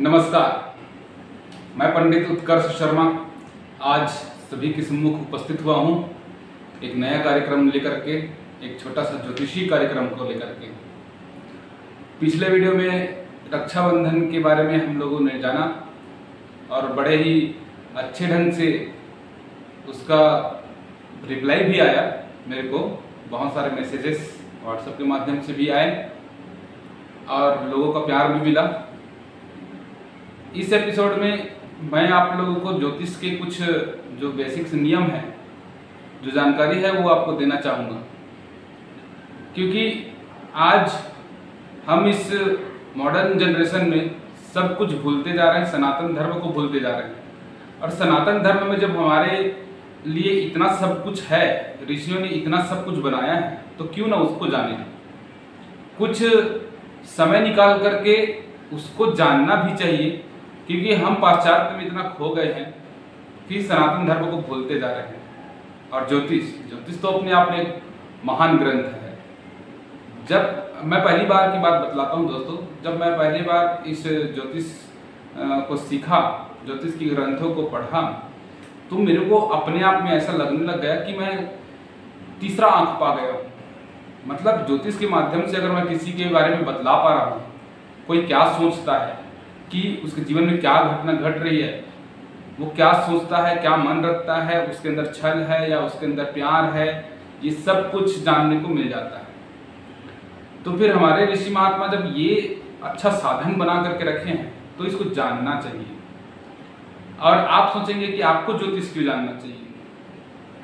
नमस्कार, मैं पंडित उत्कर्ष शर्मा आज सभी के सम्मुख उपस्थित हुआ हूँ एक नया कार्यक्रम लेकर के, एक छोटा सा ज्योतिषी कार्यक्रम को लेकर के। पिछले वीडियो में रक्षाबंधन के बारे में हम लोगों ने जाना और बड़े ही अच्छे ढंग से उसका रिप्लाई भी आया मेरे को। बहुत सारे मैसेजेस व्हाट्सएप के माध्यम से भी आए और लोगों का प्यार भी मिला। इस एपिसोड में मैं आप लोगों को ज्योतिष के कुछ जो बेसिक्स नियम है, जो जानकारी है, वो आपको देना चाहूँगा, क्योंकि आज हम इस मॉडर्न जनरेशन में सब कुछ भूलते जा रहे हैं, सनातन धर्म को भूलते जा रहे हैं। और सनातन धर्म में जब हमारे लिए इतना सब कुछ है, ऋषियों ने इतना सब कुछ बनाया है, तो क्यों ना उसको जाने। कुछ समय निकाल करके उसको जानना भी चाहिए, क्योंकि हम पाश्चात्य में इतना खो गए हैं कि सनातन धर्म को भूलते जा रहे हैं। और ज्योतिष तो अपने आप में एक महान ग्रंथ है। जब मैं पहली बार की बात बतलाता हूँ दोस्तों, जब मैं पहली बार इस ज्योतिष को सीखा, ज्योतिष की ग्रंथों को पढ़ा, तो मेरे को अपने आप में ऐसा लगने लग गया कि मैं तीसरा आंख पा गया हूँ। मतलब ज्योतिष के माध्यम से अगर मैं किसी के बारे में बतला पा रहा हूँ, कोई क्या सोचता है कि उसके जीवन में क्या घटना घट रही है, वो क्या सोचता है, क्या मन रखता है, उसके अंदर छल है या उसके अंदर प्यार है, ये सब कुछ जानने को मिल जाता है। तो फिर हमारे ऋषि महात्मा जब ये अच्छा साधन बना करके रखे हैं, तो इसको जानना चाहिए। और आप सोचेंगे कि आपको ज्योतिष क्यों जानना चाहिए,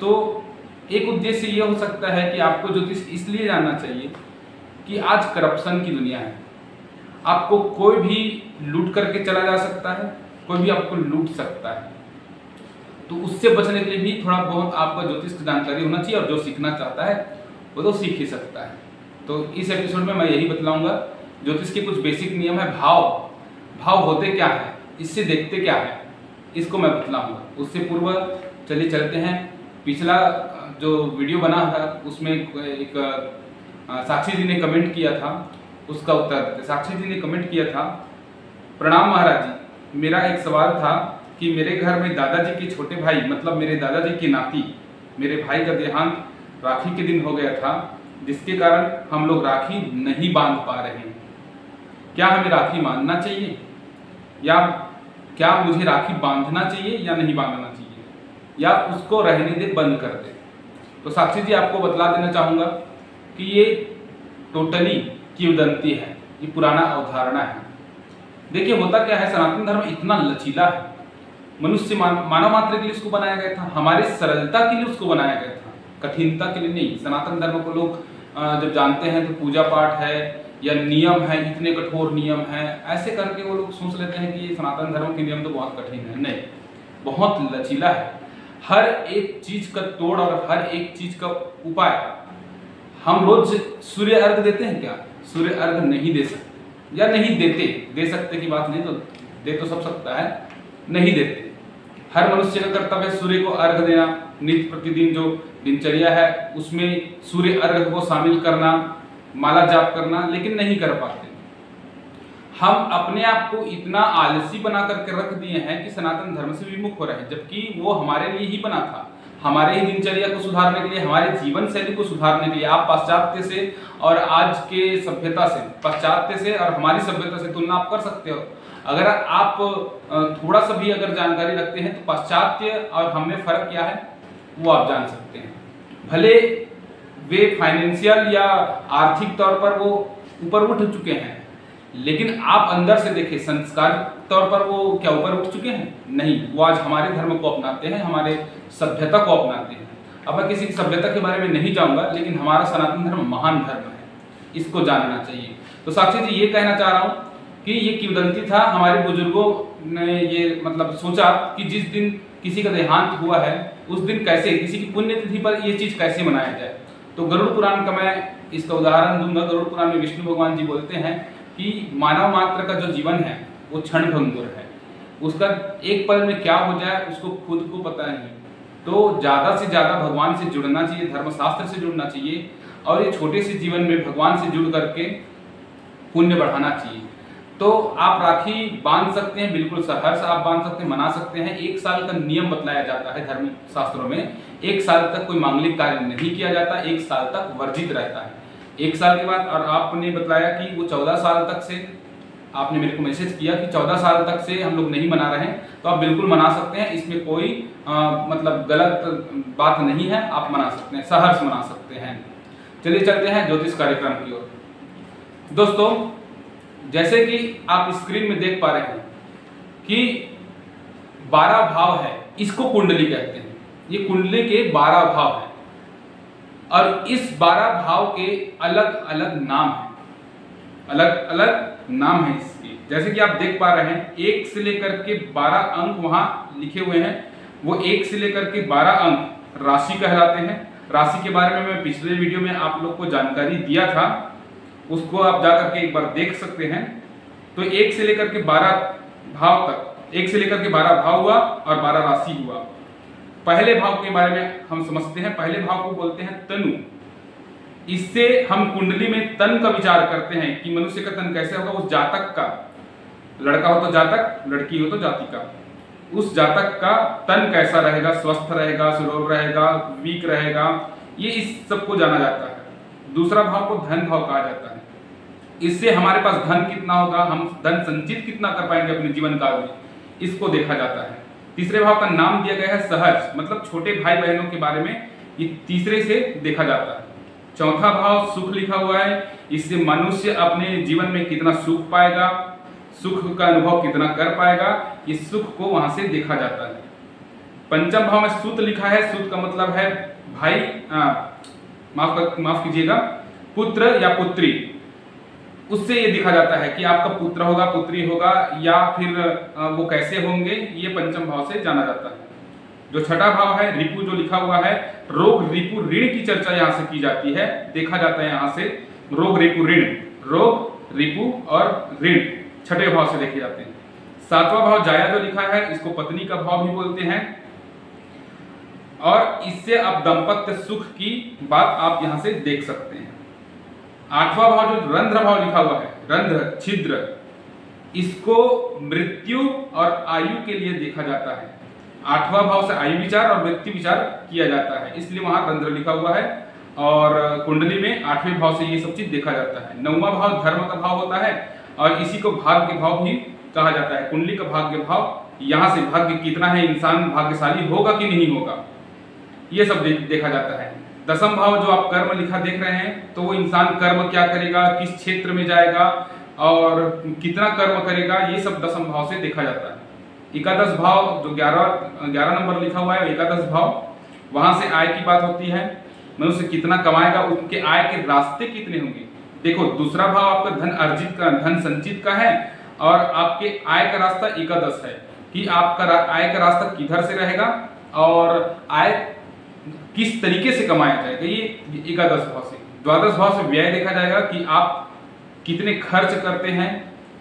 तो एक उद्देश्य ये हो सकता है कि आपको ज्योतिष इसलिए जानना चाहिए कि आज करप्शन की दुनिया है। आपको कोई भी लूट करके चला जा सकता है, कोई भी आपको लूट सकता है। तो उससे बचने के लिए भी थोड़ा बहुत आपको ज्योतिष की जानकारी होना चाहिए, और जो सीखना चाहता है वो तो सीख ही सकता है। तो इस एपिसोड में मैं यही बतलाऊंगा। ज्योतिष के कुछ बेसिक नियम है। भाव होते क्या है, इससे देखते क्या है, इसको मैं बतलाऊंगा। उससे पूर्व चलिए चलते हैं। पिछला जो वीडियो बना था उसमें एक साक्षी जी ने कमेंट किया था, उसका उत्तर देते। साक्षी जी ने कमेंट किया था, प्रणाम महाराज जी, मेरा एक सवाल था कि मेरे घर में दादाजी के छोटे भाई, मतलब मेरे दादाजी की नाती, मेरे भाई का देहांत राखी के दिन हो गया था, जिसके कारण हम लोग राखी नहीं बांध पा रहे हैं। क्या हमें राखी बांधना चाहिए, या क्या मुझे राखी बांधना चाहिए या नहीं बांधना चाहिए, या उसको रहने दे, बंद कर दे। तो साक्षी जी आपको बतला देना चाहूँगा कि ये टोटली किंवदंती है, ये पुराना अवधारणा है। देखिए होता क्या है, सनातन धर्म इतना लचीला है। मनुष्य मानव मात्र के लिए इसको बनाया गया था, हमारे सरलता के लिए उसको बनाया गया था, कठिनता के लिए नहीं। सनातन धर्म को लोग जब जानते हैं तो पूजा पाठ है या नियम है, इतने कठोर नियम है, ऐसे करके वो लोग सोच लेते हैं कि ये सनातन धर्म के नियम तो बहुत कठिन है। नहीं, बहुत लचीला है। हर एक चीज का तोड़ और हर एक चीज का उपाय। हम रोज सूर्य अर्घ देते हैं क्या? सूर्य अर्घ नहीं दे सकते, या नहीं देते, दे सकते की बात नहीं, तो दे तो सब सकता है, नहीं देते। हर मनुष्य का कर्तव्य है सूर्य को अर्घ देना। नित्य प्रतिदिन जो दिनचर्या है उसमें सूर्य अर्घ को शामिल करना, माला जाप करना, लेकिन नहीं कर पाते। हम अपने आप को इतना आलसी बना करके रख दिए हैं कि सनातन धर्म से विमुख हो रहे हैं, जबकि वो हमारे लिए ही बना था, हमारे ही दिनचर्या को सुधारने के लिए, हमारे जीवन शैली को सुधारने के लिए। आप पाश्चात्य से और आज के सभ्यता से, पाश्चात्य से और हमारी सभ्यता से तुलना आप कर सकते हो। अगर आप थोड़ा सा भी अगर जानकारी रखते हैं तो पाश्चात्य और हम में फर्क क्या है वो आप जान सकते हैं। भले वे फाइनेंशियल या आर्थिक तौर पर वो ऊपर उठ चुके हैं, लेकिन आप अंदर से देखें, संस्कार तौर पर वो क्या ऊपर उठ चुके हैं? नहीं, वो आज हमारे धर्म को अपनाते हैं, हमारे सभ्यता को अपनाते हैं। अब मैं किसी की सभ्यता के बारे में नहीं जाऊंगा, लेकिन हमारा सनातन धर्म महान धर्म है, इसको जानना चाहिए। तो साक्षी जी ये कहना चाह रहा हूँ कि ये किंवदंती था। हमारे बुजुर्गों ने ये मतलब सोचा कि जिस दिन किसी का देहांत हुआ है उस दिन कैसे, किसी की पुण्यतिथि पर ये चीज कैसे मनाया जाए। तो गरुड़ पुराण का मैं इसका उदाहरण दूंगा। गरुड़ पुराण में विष्णु भगवान जी बोलते हैं कि मानव मात्र का जो जीवन है वो क्षण भंगुर है, उसका एक पल में क्या हो जाए उसको खुद को पता नहीं। तो ज़्यादा से ज़्यादा भगवान से जुड़ना चाहिए, धर्मशास्त्र से जुड़ना चाहिए, और ये छोटे से जीवन में भगवान से जुड़ करके पुण्य बढ़ाना चाहिए। तो आप राखी बांध सकते हैं, बिल्कुल सहर्ष आप बांध सकते हैं, मना सकते हैं। 1 साल का नियम बतलाया जाता है धर्म शास्त्रों में। 1 साल तक कोई मांगलिक कार्य नहीं किया जाता, 1 साल तक वर्जित रहता है। 1 साल के बाद, और आपने बताया कि वो 14 साल तक से, आपने मेरे को मैसेज किया कि 14 साल तक से हम लोग नहीं मना रहे हैं, तो आप बिल्कुल मना सकते हैं। इसमें कोई मतलब गलत बात नहीं है, आप मना सकते हैं, सहर्ष मना सकते हैं। चलिए चलते हैं ज्योतिष कार्यक्रम की ओर। दोस्तों, जैसे कि आप स्क्रीन में देख पा रहे हैं कि 12 भाव है, इसको कुंडली कहते हैं। ये कुंडली के 12 भाव हैं और इस 12 भाव के अलग अलग नाम हैं, अलग अलग नाम है इसके। जैसे कि आप देख पा रहे हैं 1 से लेकर के 12 अंक वहां लिखे हुए हैं। वो 1 से लेकर के 12 अंक राशि कहलाते हैं। राशि के बारे में मैं पिछले वीडियो में आप लोग को जानकारी दिया था, उसको आप जाकर के एक बार देख सकते हैं। तो 1 से लेकर के 12 भाव तक, 1 से लेकर के 12 भाव हुआ और 12 राशि हुआ। पहले भाव के बारे में हम समझते हैं। पहले भाव को बोलते हैं तनु। इससे हम कुंडली में तन का विचार करते हैं कि मनुष्य का तन कैसे होगा, उस जातक का, लड़का हो तो जातक, लड़की हो तो जातिका, उस जातक का तन कैसा रहेगा, स्वस्थ रहेगा, सुडौल रहेगा, वीक रहेगा, ये इस सबको जाना जाता है। दूसरा भाव को धन भाव कहा जाता है। इससे हमारे पास धन कितना होगा, हम धन संचित कितना कर पाएंगे अपने जीवन काल में, इसको देखा जाता है। तीसरे भाव का नाम दिया गया है सहर्ष, मतलब छोटे भाई बहनों के बारे में ये तीसरे से देखा जाता है। चौथा भाव सुख लिखा हुआ है, इससे मनुष्य अपने जीवन में कितना सुख पाएगा, सुख का अनुभव कितना कर पाएगा, इस सुख को वहां से देखा जाता है। पंचम भाव में सुत लिखा है। सुत का मतलब है भाई, माफ कीजिएगा, पुत्र या पुत्री। उससे ये देखा जाता है कि आपका पुत्र होगा, पुत्री होगा, या फिर वो कैसे होंगे, ये पंचम भाव से जाना जाता है। जो छठा भाव है रिपु, जो लिखा हुआ है, रोग रिपु ऋण की चर्चा यहाँ से की जाती है, देखा जाता है यहाँ से रोग रिपु ऋण, रोग रिपु और ऋण छठे भाव से देखे जाते हैं। सातवां भाव जाया जो लिखा है, इसको पत्नी का भाव भी बोलते हैं और इससे आप दाम्पत्य सुख की बात आप यहाँ से देख सकते हैं। आठवां भाव जो रंध्र भाव लिखा हुआ है, रंध्र छिद्र, इसको मृत्यु और आयु के लिए देखा जाता है। 8वां भाव से आयु विचार और मृत्यु विचार किया जाता है, इसलिए वहां रंध्र लिखा हुआ है। और कुंडली में 8वें भाव से ये सब चीज देखा जाता है। 9वां भाव धर्म का भाव होता है और इसी को भाग्य भाव भी कहा जाता है। कुंडली का भाग्य भाव, यहाँ से भाग्य कितना है, इंसान भाग्यशाली होगा कि नहीं होगा, ये सब देखा जाता है। 10वां भाव जो आप कर्म लिखा देख रहे हैं, तो वो इंसान कर्म क्या करेगा, किस क्षेत्र में जाएगा और कितना कर्म करेगा, ये सब 10वां भाव से देखा जाता है। 11 भाव जो 11 नंबर लिखा हुआ है, 11 भाव, वहां से आय की बात होती है। मनुष्य कितना कमाएगा, उनके आय के रास्ते कितने होंगे। देखो, दूसरा भाव आपका धन अर्जित का, धन संचित का है और आपके आय का रास्ता 11 है कि आपका आय का रास्ता किधर से रहेगा और आय किस तरीके से कमाया जाएगा, ये 11 भाव से। 12 भाव से व्यय देखा जाएगा कि आप कितने खर्च करते हैं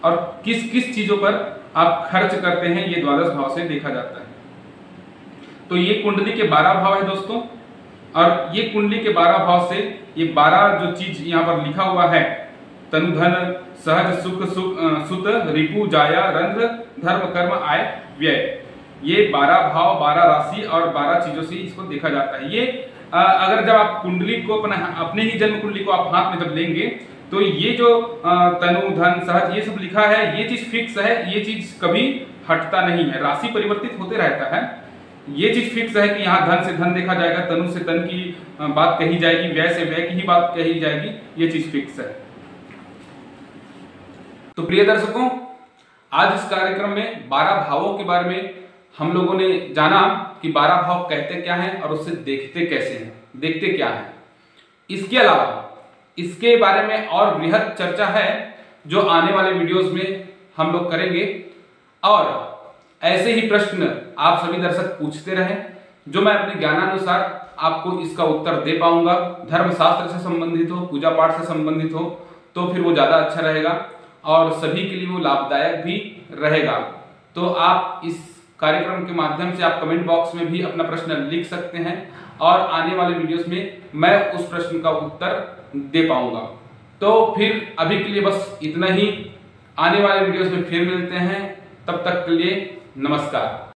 और किस किस चीजों पर आप खर्च करते हैं, ये 12 भाव से देखा जाता है। तो ये कुंडली के 12 भाव है दोस्तों, और ये कुंडली के 12 भाव से ये 12 जो चीज यहाँ पर लिखा हुआ है, तनु धन सहज सुख सुत रिपु जाया रंध्र धर्म कर्म आय व्यय, ये 12 भाव, 12 राशि और 12 चीजों से इसको देखा जाता है। ये अगर जब आप कुंडली को अपने ही जन्म कुंडली को आप हाथ में जब लेंगे, तो ये जो तनु धन सहज ये सब लिखा है, ये चीज फिक्स है, ये चीज कभी हटता नहीं है। राशि परिवर्तित होते रहता है, ये चीज फिक्स है कि यहाँ धन से धन देखा जाएगा, तनु से तन की बात कही जाएगी, व्यय से व्यय की ही बात कही जाएगी, ये चीज फिक्स है। तो प्रिय दर्शकों, आज इस कार्यक्रम में 12 भावों के बारे में हम लोगों ने जाना कि 12 भाव कहते क्या हैं और उससे देखते कैसे हैं, देखते क्या हैं। इसके अलावा इसके बारे में और बृहद चर्चा है जो आने वाले वीडियोस में हम लोग करेंगे, और ऐसे ही प्रश्न आप सभी दर्शक पूछते रहें, जो मैं अपने ज्ञानानुसार आपको इसका उत्तर दे पाऊंगा। धर्मशास्त्र से संबंधित हो, पूजा पाठ से संबंधित हो, तो फिर वो ज्यादा अच्छा रहेगा और सभी के लिए वो लाभदायक भी रहेगा। तो आप इस कार्यक्रम के माध्यम से आप कमेंट बॉक्स में भी अपना प्रश्न लिख सकते हैं और आने वाले वीडियोस में मैं उस प्रश्न का उत्तर दे पाऊंगा। तो फिर अभी के लिए बस इतना ही। आने वाले वीडियोस में फिर मिलते हैं, तब तक के लिए नमस्कार।